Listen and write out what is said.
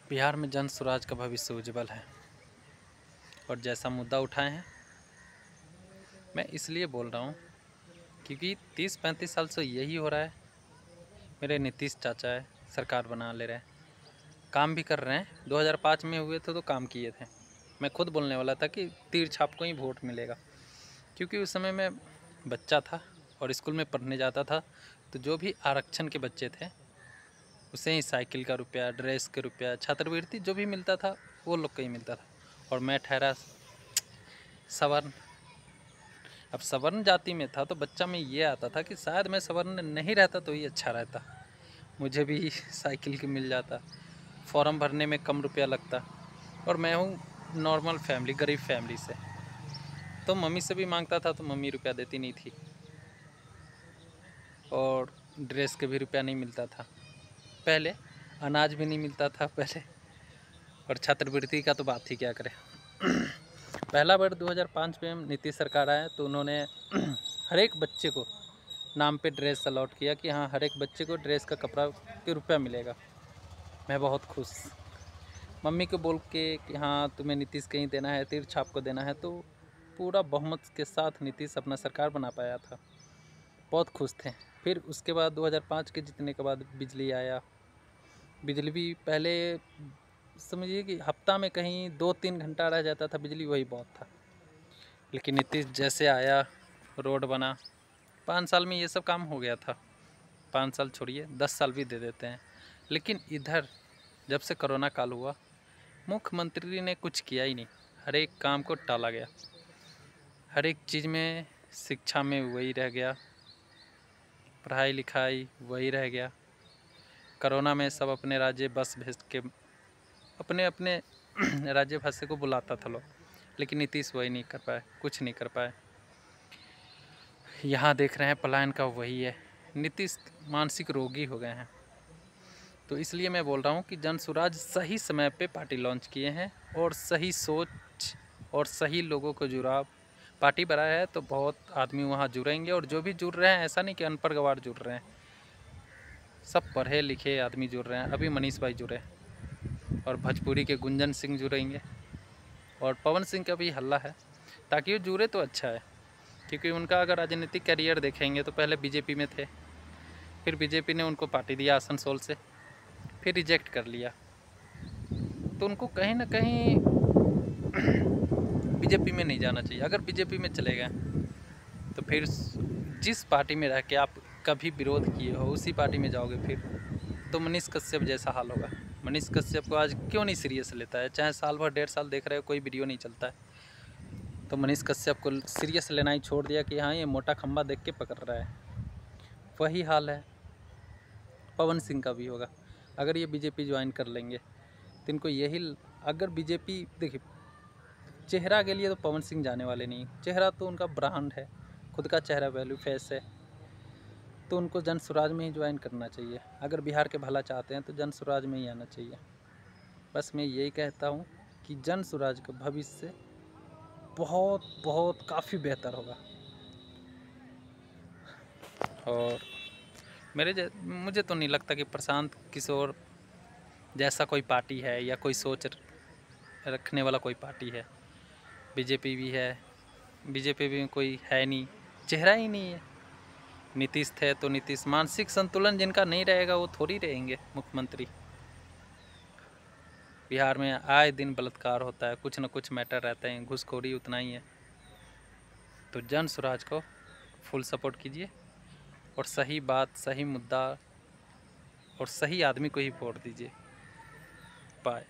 बिहार में जन स्वराज का भविष्य उज्जवल है और जैसा मुद्दा उठाए हैं मैं इसलिए बोल रहा हूँ क्योंकि 30-35 साल से यही हो रहा है। मेरे नीतीश चाचा है, सरकार बना ले रहे हैं, काम भी कर रहे हैं। 2005 में हुए थे तो काम किए थे। मैं खुद बोलने वाला था कि तीर छाप को ही वोट मिलेगा, क्योंकि उस समय मैं बच्चा था और स्कूल में पढ़ने जाता था। तो जो भी आरक्षण के बच्चे थे उसे ही साइकिल का रुपया, ड्रेस के रुपया, छात्रवृत्ति जो भी मिलता था वो लोग को ही मिलता था। और मैं ठहरा सवर्ण। अब सवर्ण जाति में था तो बच्चा में ये आता था कि शायद मैं सवर्ण नहीं रहता तो ही अच्छा रहता, मुझे भी साइकिल की मिल जाता, फॉर्म भरने में कम रुपया लगता। और मैं हूँ नॉर्मल फैमिली, गरीब फैमिली से, तो मम्मी से भी मांगता था तो मम्मी रुपया देती नहीं थी और ड्रेस के भी रुपया नहीं मिलता था पहले, अनाज भी नहीं मिलता था पहले, और छात्रवृत्ति का तो बात ही क्या करें। पहला बार 2005 में नीतीश सरकार आया तो उन्होंने हर एक बच्चे को नाम पे ड्रेस अलॉट किया कि हाँ हर एक बच्चे को ड्रेस का कपड़ा के रुपया मिलेगा। मैं बहुत खुश, मम्मी को बोल के कि हाँ तुम्हें नीतीश कहीं देना है, तीर छाप को देना है, तो पूरा बहुमत के साथ नीतीश अपना सरकार बना पाया था। बहुत खुश थे। फिर उसके बाद 2005 के जीतने के बाद बिजली आया। बिजली भी पहले समझिए कि हफ्ता में कहीं 2-3 घंटा रह जाता था बिजली, वही बहुत था। लेकिन नीतीश जैसे आया, रोड बना, 5 साल में ये सब काम हो गया था। 5 साल छोड़िए, 10 साल भी दे देते हैं। लेकिन इधर जब से कोरोना काल हुआ, मुख्यमंत्री ने कुछ किया ही नहीं। हर एक काम को टाला गया, हर एक चीज़ में, शिक्षा में वही रह गया, पढ़ाई लिखाई वही रह गया। कोरोना में सब अपने राज्य बस भेज के अपने अपने राज्य भाषा को बुलाता था लोग, लेकिन नीतीश वही नहीं कर पाए, कुछ नहीं कर पाए। यहाँ देख रहे हैं पलायन का वही है। नीतीश मानसिक रोगी हो गए हैं। तो इसलिए मैं बोल रहा हूँ कि जन स्वराज सही समय पे पार्टी लॉन्च किए हैं और सही सोच और सही लोगों को जुड़ा पार्टी बनाया है, तो बहुत आदमी वहाँ जुड़ेंगे। और जो भी जुड़ रहे हैं, ऐसा नहीं कि अनपढ़ गवार जुड़ रहे हैं, सब पढ़े लिखे आदमी जुड़ रहे हैं। अभी मनीष भाई जुड़े और भोजपुरी के गुंजन सिंह जुड़ेंगे और पवन सिंह का भी हल्ला है, ताकि वो जुड़े तो अच्छा है। क्योंकि उनका अगर राजनीतिक करियर देखेंगे तो पहले बीजेपी में थे, फिर बीजेपी ने उनको पार्टी दिया आसनसोल से, फिर रिजेक्ट कर लिया। तो उनको कहीं ना कहीं बीजेपी में नहीं जाना चाहिए। अगर बीजेपी में चले गए तो फिर जिस पार्टी में रह के आप कभी विरोध किए हो उसी पार्टी में जाओगे, फिर तो मनीष कश्यप जैसा हाल होगा। मनीष कश्यप को आज क्यों नहीं सीरियस लेता है? चाहे साल भर 1.5 साल देख रहे हो कोई वीडियो नहीं चलता है, तो मनीष कश्यप को सीरियस लेना ही छोड़ दिया कि हाँ ये मोटा खंबा देख के पकड़ रहा है। वही हाल है पवन सिंह का भी होगा। अगर ये बीजेपी ज्वाइन कर लेंगे तो इनको यही, अगर बीजेपी देखिए चेहरा के लिए तो पवन सिंह जाने वाले नहीं। चेहरा तो उनका ब्रांड है, खुद का चेहरा, वैल्यू फेस है, तो उनको जन स्वराज में ही ज्वाइन करना चाहिए। अगर बिहार के भला चाहते हैं तो जन स्वराज में ही आना चाहिए। बस मैं यही कहता हूँ कि जन स्वराज का भविष्य बहुत बहुत काफ़ी बेहतर होगा। और मुझे तो नहीं लगता कि प्रशांत किशोर जैसा कोई पार्टी है या कोई सोच रखने वाला कोई पार्टी है। बीजेपी भी है, बीजेपी भी कोई है नहीं, चेहरा ही नहीं है। नीतीश थे तो नीतीश, मानसिक संतुलन जिनका नहीं रहेगा वो थोड़ी रहेंगे मुख्यमंत्री। बिहार में आए दिन बलात्कार होता है, कुछ न कुछ मैटर रहते हैं, घूसखोरी उतना ही है। तो जन स्वराज को फुल सपोर्ट कीजिए और सही बात, सही मुद्दा और सही आदमी को ही वोट दीजिए। बाय।